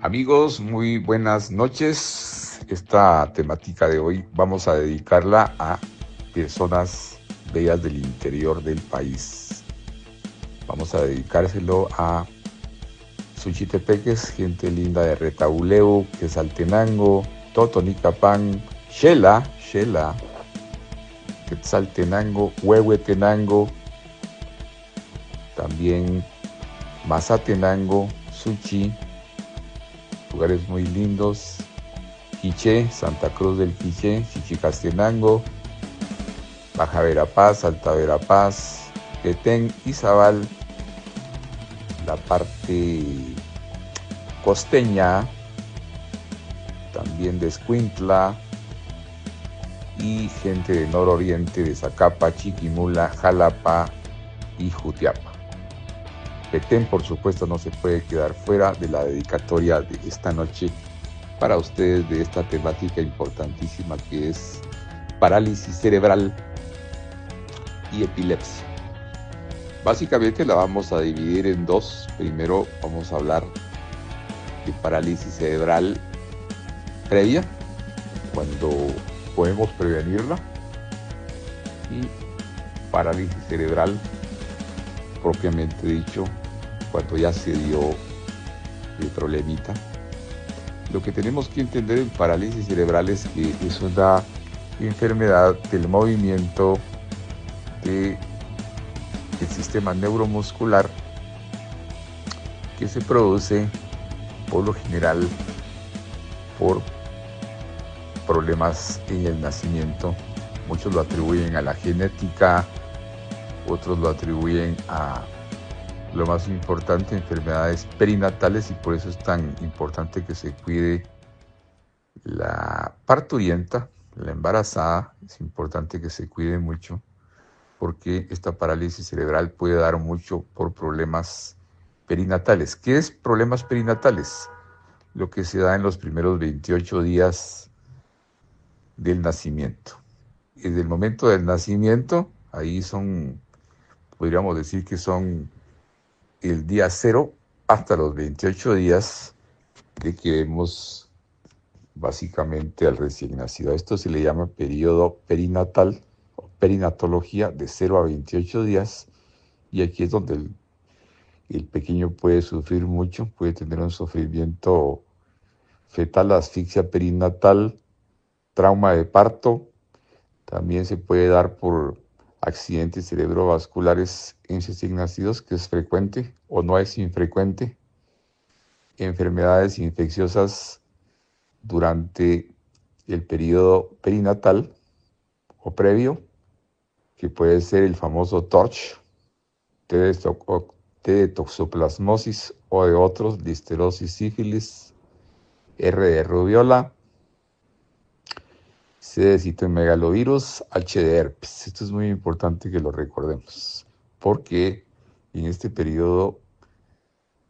Amigos, muy buenas noches. Esta temática de hoy vamos a dedicarla a personas bellas del interior del país. Vamos a dedicárselo a Suchitepeques, gente linda de Retauleu, Quetzaltenango, Totonicapán, Xela, Quetzaltenango, Huehuetenango, también Mazatenango, Suchi, lugares muy lindos. Quiché, Santa Cruz del Quiché, Chichicastenango, Baja Verapaz, Alta Verapaz, Petén, Izabal, la parte costeña, también de Escuintla, y gente de nororiente de Zacapa, Chiquimula, Jalapa y Jutiapa. Petén, por supuesto, no se puede quedar fuera de la dedicatoria de esta noche para ustedes de esta temática importantísima que es parálisis cerebral y epilepsia. Básicamente la vamos a dividir en dos. Primero vamos a hablar de parálisis cerebral previa, cuando podemos prevenirla, y parálisis cerebral propiamente dicho, cuando ya se dio el problemita. Lo que tenemos que entender en parálisis cerebral es que es una enfermedad del movimiento del sistema neuromuscular que se produce por lo general por problemas en el nacimiento. Muchos lo atribuyen a la genética, otros lo atribuyen a lo más importante, enfermedades perinatales, y por eso es tan importante que se cuide la parturienta, la embarazada. Es importante que se cuide mucho porque esta parálisis cerebral puede dar mucho por problemas perinatales. ¿Qué es problemas perinatales? Lo que se da en los primeros 28 días del nacimiento. Desde el momento del nacimiento, ahí podríamos decir que son el día 0 hasta los 28 días de que vemos básicamente al recién nacido. Esto se le llama periodo perinatal o perinatología, de 0 a 28 días, y aquí es donde el pequeño puede sufrir mucho, puede tener un sufrimiento fetal, asfixia perinatal, trauma de parto. También se puede dar por accidentes cerebrovasculares en recién nacidos, que es frecuente o no es infrecuente. Enfermedades infecciosas durante el periodo perinatal o previo, que puede ser el famoso TORCH, T de toxoplasmosis, o de otros, listerosis, sífilis, R de rubiola, C de citomegalovirus, H de herpes. Esto es muy importante que lo recordemos, porque en este periodo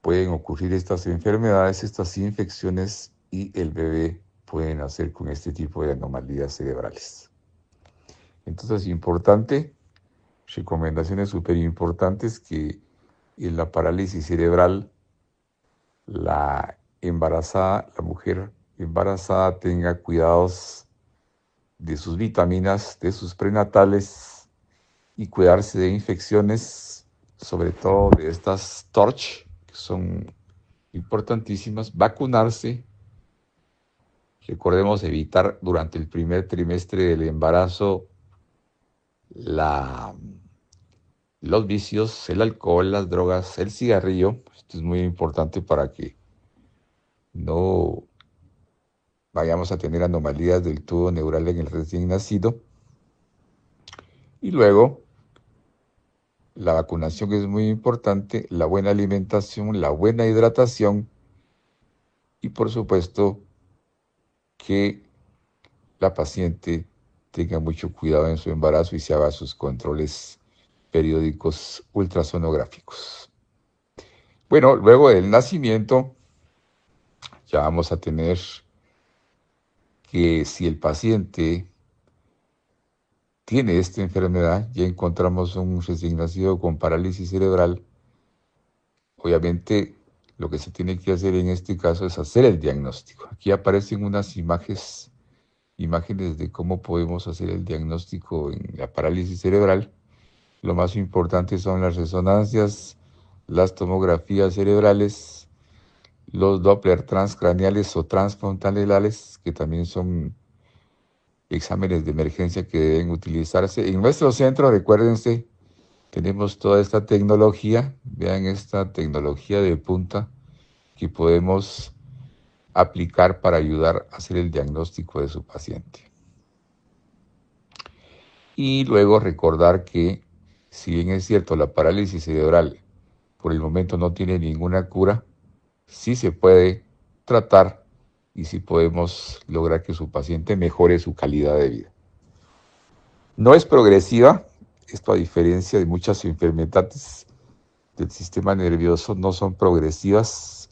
pueden ocurrir estas enfermedades, estas infecciones, y el bebé puede nacer con este tipo de anomalías cerebrales. Entonces es importante, recomendaciones súper importantes, que en la parálisis cerebral la mujer embarazada tenga cuidados de sus vitaminas, de sus prenatales, y cuidarse de infecciones, sobre todo de estas TORCH, que son importantísimas. Vacunarse. Recordemos evitar durante el primer trimestre del embarazo los vicios, el alcohol, las drogas, el cigarrillo. Esto es muy importante para que no vayamos a tener anomalías del tubo neural en el recién nacido. Y luego, la vacunación es muy importante, la buena alimentación, la buena hidratación, y por supuesto que la paciente tenga mucho cuidado en su embarazo y se haga sus controles periódicos ultrasonográficos. Bueno, luego del nacimiento ya vamos a tener que, si el paciente tiene esta enfermedad, ya encontramos un recién nacido con parálisis cerebral. Obviamente lo que se tiene que hacer en este caso es hacer el diagnóstico. Aquí aparecen unas imágenes de cómo podemos hacer el diagnóstico en la parálisis cerebral. Lo más importante son las resonancias, las tomografías cerebrales, los Doppler transcraneales o transfrontalales, que también son exámenes de emergencia que deben utilizarse. En nuestro centro, recuérdense, tenemos toda esta tecnología, vean esta tecnología de punta que podemos aplicar para ayudar a hacer el diagnóstico de su paciente. Y luego recordar que, si bien es cierto, la parálisis cerebral por el momento no tiene ninguna cura, sí se puede tratar y sí podemos lograr que su paciente mejore su calidad de vida. No es progresiva, esto a diferencia de muchas enfermedades del sistema nervioso, no son progresivas.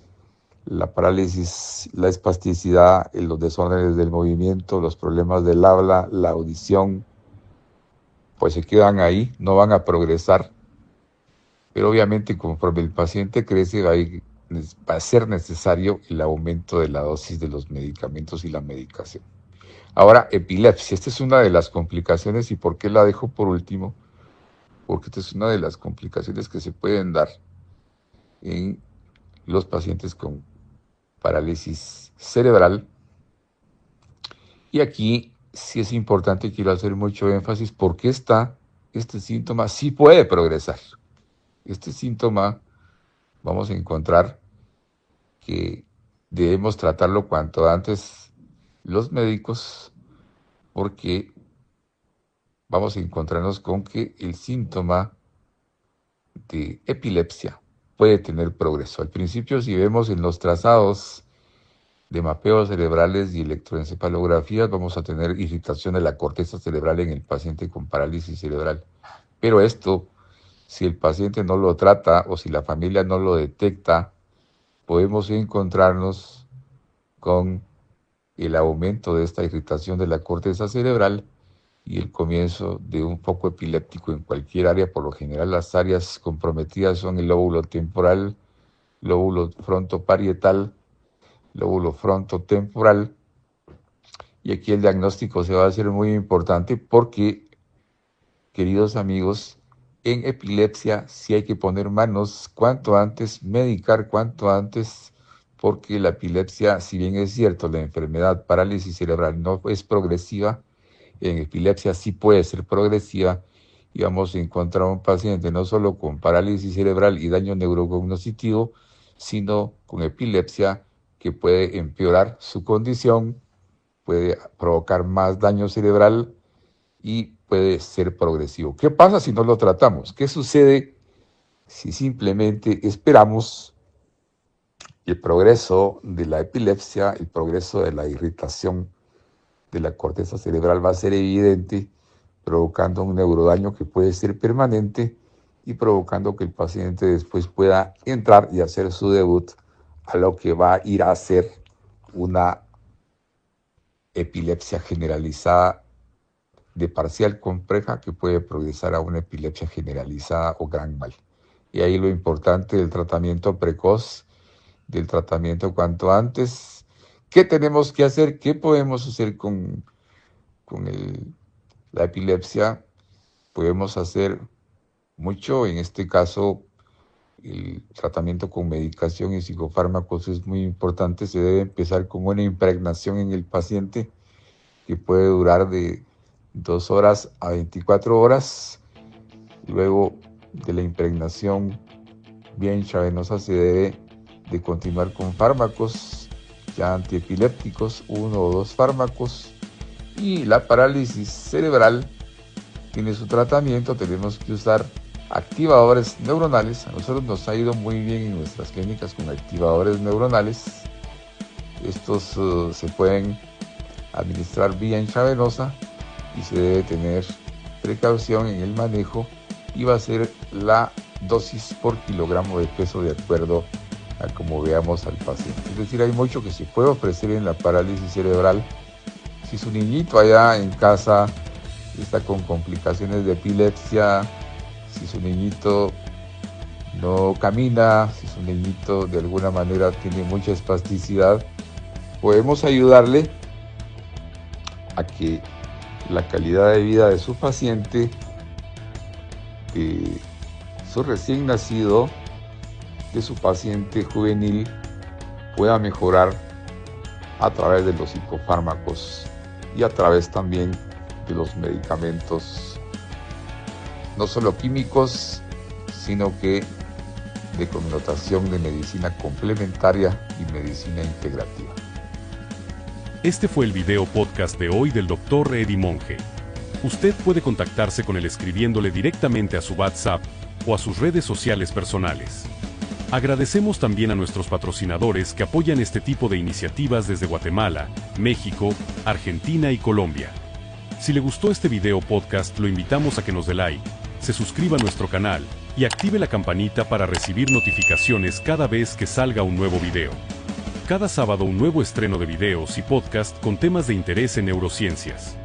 La parálisis, la espasticidad, los desórdenes del movimiento, los problemas del habla, la audición, pues se quedan ahí, no van a progresar. Pero obviamente conforme el paciente crece va a ser necesario el aumento de la dosis de los medicamentos y la medicación. Ahora, epilepsia, esta es una de las complicaciones. ¿Y por qué la dejo por último? Porque esta es una de las complicaciones que se pueden dar en los pacientes con parálisis cerebral. Y aquí sí es importante, quiero hacer mucho énfasis, porque este síntoma sí puede progresar. Este síntoma vamos a encontrar que debemos tratarlo cuanto antes los médicos, porque vamos a encontrarnos con que el síntoma de epilepsia puede tener progreso. Al principio, si vemos en los trazados de mapeos cerebrales y electroencefalografías, vamos a tener irritación de la corteza cerebral en el paciente con parálisis cerebral. Pero esto, si el paciente no lo trata o si la familia no lo detecta, podemos encontrarnos con el aumento de esta irritación de la corteza cerebral y el comienzo de un foco epiléptico en cualquier área. Por lo general, las áreas comprometidas son el lóbulo temporal, lóbulo frontoparietal, lóbulo frontotemporal. Y aquí el diagnóstico se va a hacer muy importante porque, queridos amigos, en epilepsia sí hay que poner manos cuanto antes, medicar cuanto antes, porque la epilepsia, si bien es cierto, la enfermedad parálisis cerebral no es progresiva, en epilepsia sí puede ser progresiva y vamos a encontrar un paciente no solo con parálisis cerebral y daño neurocognoscitivo, sino con epilepsia que puede empeorar su condición, puede provocar más daño cerebral y puede ser progresivo. ¿Qué pasa si no lo tratamos? ¿Qué sucede si simplemente esperamos el progreso de la epilepsia, el progreso de la irritación de la corteza cerebral va a ser evidente, provocando un neurodaño que puede ser permanente y provocando que el paciente después pueda entrar y hacer su debut a lo que va a ir a ser una epilepsia generalizada de parcial compleja que puede progresar a una epilepsia generalizada o gran mal. Y ahí lo importante del tratamiento precoz, del tratamiento cuanto antes. ¿Qué tenemos que hacer? ¿Qué podemos hacer con la epilepsia? Podemos hacer mucho. En este caso, el tratamiento con medicación y psicofármacos es muy importante. Se debe empezar con una impregnación en el paciente que puede durar de 2 horas a 24 horas. Luego de la impregnación vía intravenosa se debe de continuar con fármacos ya antiepilépticos, 1 o 2 fármacos. Y la parálisis cerebral tiene su tratamiento. Tenemos que usar activadores neuronales. A nosotros nos ha ido muy bien en nuestras clínicas con activadores neuronales. Estos se pueden administrar vía intravenosa y se debe tener precaución en el manejo y va a ser la dosis por kilogramo de peso de acuerdo a como veamos al paciente. Es decir, hay mucho que se puede ofrecer en la parálisis cerebral. Si su niñito allá en casa está con complicaciones de epilepsia, si su niñito no camina, si su niñito de alguna manera tiene mucha espasticidad, podemos ayudarle a que la calidad de vida de su paciente, de su recién nacido, de su paciente juvenil, pueda mejorar a través de los psicofármacos y a través también de los medicamentos, no solo químicos, sino que de connotación de medicina complementaria y medicina integrativa. Este fue el video podcast de hoy del Dr. Eddie Monge. Usted puede contactarse con él escribiéndole directamente a su WhatsApp o a sus redes sociales personales. Agradecemos también a nuestros patrocinadores que apoyan este tipo de iniciativas desde Guatemala, México, Argentina y Colombia. Si le gustó este video podcast, lo invitamos a que nos dé like, se suscriba a nuestro canal y active la campanita para recibir notificaciones cada vez que salga un nuevo video. Cada sábado un nuevo estreno de videos y podcast con temas de interés en neurociencias.